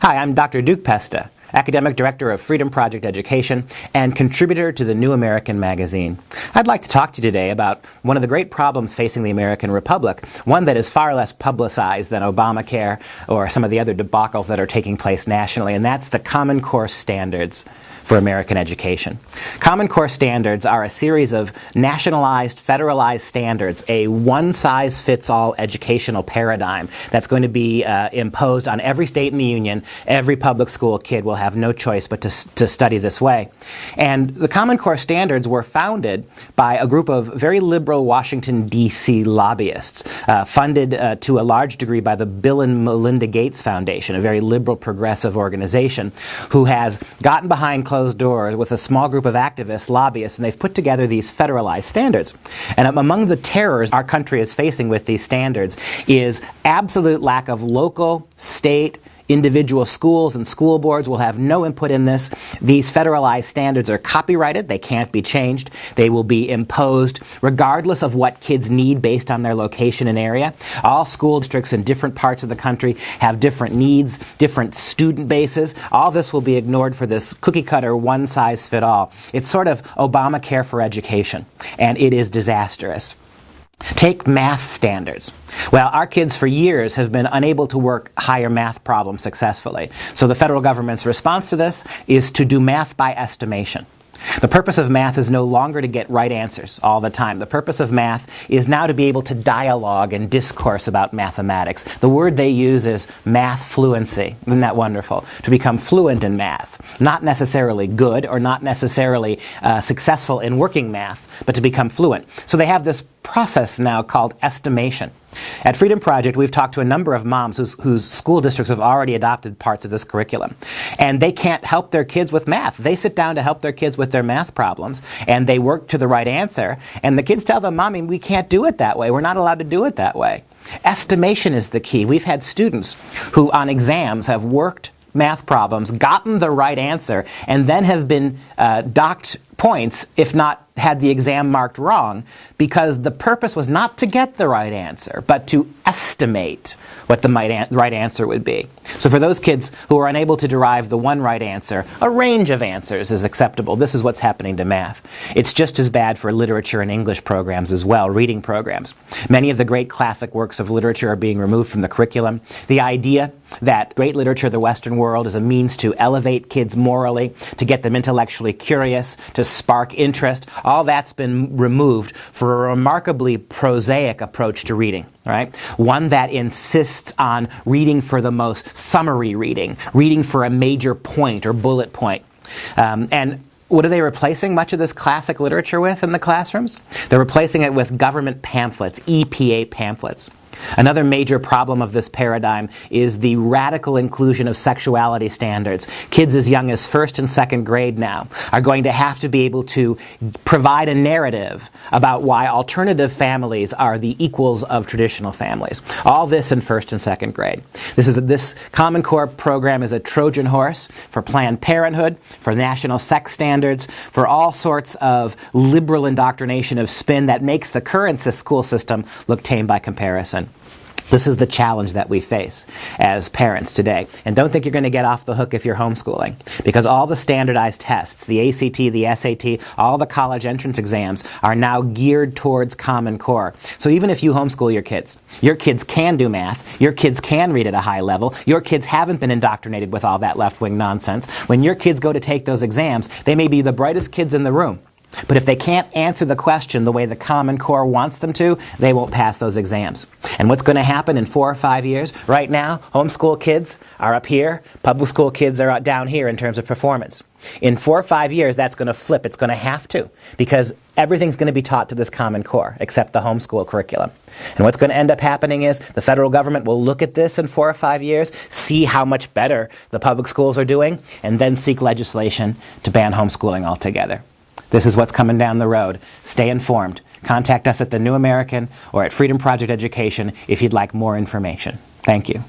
Hi, I'm Dr. Duke Pesta, Academic Director of Freedom Project Education and contributor to the New American magazine. I'd like to talk to you today about one of the great problems facing the American Republic, one that is far less publicized than Obamacare or some of the other debacles that are taking place nationally, and that's the Common Core standards for American education. Common Core standards are a series of nationalized, federalized standards, a one-size-fits-all educational paradigm that's going to be imposed on every state in the union. Every public school kid will have no choice but to study this way. And the Common Core standards were founded by a group of very liberal Washington, D.C. lobbyists, funded to a large degree by the Bill and Melinda Gates Foundation, a very liberal progressive organization, who has gotten behind closed doors with a small group of activists, lobbyists, and they've put together these federalized standards. And among the terrors our country is facing with these standards is absolute lack of local, state, individual schools and school boards will have no input in this. These federalized standards are copyrighted. They can't be changed. They will be imposed regardless of what kids need based on their location and area. All school districts in different parts of the country have different needs, different student bases. All this will be ignored for this cookie-cutter, one-size-fit-all. It's sort of Obamacare for education, and it is disastrous. Take math standards. Well, our kids for years have been unable to work higher math problems successfully. So the federal government's response to this is to do math by estimation. The purpose of math is no longer to get right answers all the time. The purpose of math is now to be able to dialogue and discourse about mathematics. The word they use is math fluency. Isn't that wonderful? To become fluent in math. Not necessarily good or not necessarily successful in working math, but to become fluent. So they have this process now called estimation. At Freedom Project, we've talked to a number of moms whose school districts have already adopted parts of this curriculum. And they can't help their kids with math. They sit down to help their kids with their math problems, and they work to the right answer. And the kids tell them, Mommy, we can't do it that way. We're not allowed to do it that way. Estimation is the key. We've had students who on exams have worked math problems, gotten the right answer, and then have been docked points, if not had the exam marked wrong, because the purpose was not to get the right answer, but to estimate what the right answer would be. So for those kids who are unable to derive the one right answer, a range of answers is acceptable. This is what's happening to math. It's just as bad for literature and English programs as well, reading programs. Many of the great classic works of literature are being removed from the curriculum. The idea that great literature of the Western world is a means to elevate kids morally, to get them intellectually curious, to spark interest, all that's been removed for a remarkably prosaic approach to reading, right? One that insists on reading for the most summary reading for a major point or bullet point. And what are they replacing much of this classic literature with in the classrooms? They're replacing it with government pamphlets, EPA pamphlets. Another major problem of this paradigm is the radical inclusion of sexuality standards. Kids as young as first and second grade now are going to have to be able to provide a narrative about why alternative families are the equals of traditional families. All this in first and second grade. This Common Core program is a Trojan horse for Planned Parenthood, for national sex standards, for all sorts of liberal indoctrination of spin that makes the current school system look tame by comparison. This is the challenge that we face as parents today. And don't think you're going to get off the hook if you're homeschooling, because all the standardized tests, the ACT, the SAT, all the college entrance exams are now geared towards Common Core. So even if you homeschool your kids can do math, your kids can read at a high level, your kids haven't been indoctrinated with all that left-wing nonsense. When your kids go to take those exams, they may be the brightest kids in the room. But if they can't answer the question the way the Common Core wants them to, they won't pass those exams. And what's going to happen in 4 or 5 years? Right now, homeschool kids are up here, public school kids are down here in terms of performance. In 4 or 5 years, that's going to flip. It's going to have to, because everything's going to be taught to this Common Core, except the homeschool curriculum. And what's going to end up happening is the federal government will look at this in 4 or 5 years, see how much better the public schools are doing, and then seek legislation to ban homeschooling altogether. This is what's coming down the road. Stay informed. Contact us at the New American or at Freedom Project Education if you'd like more information. Thank you.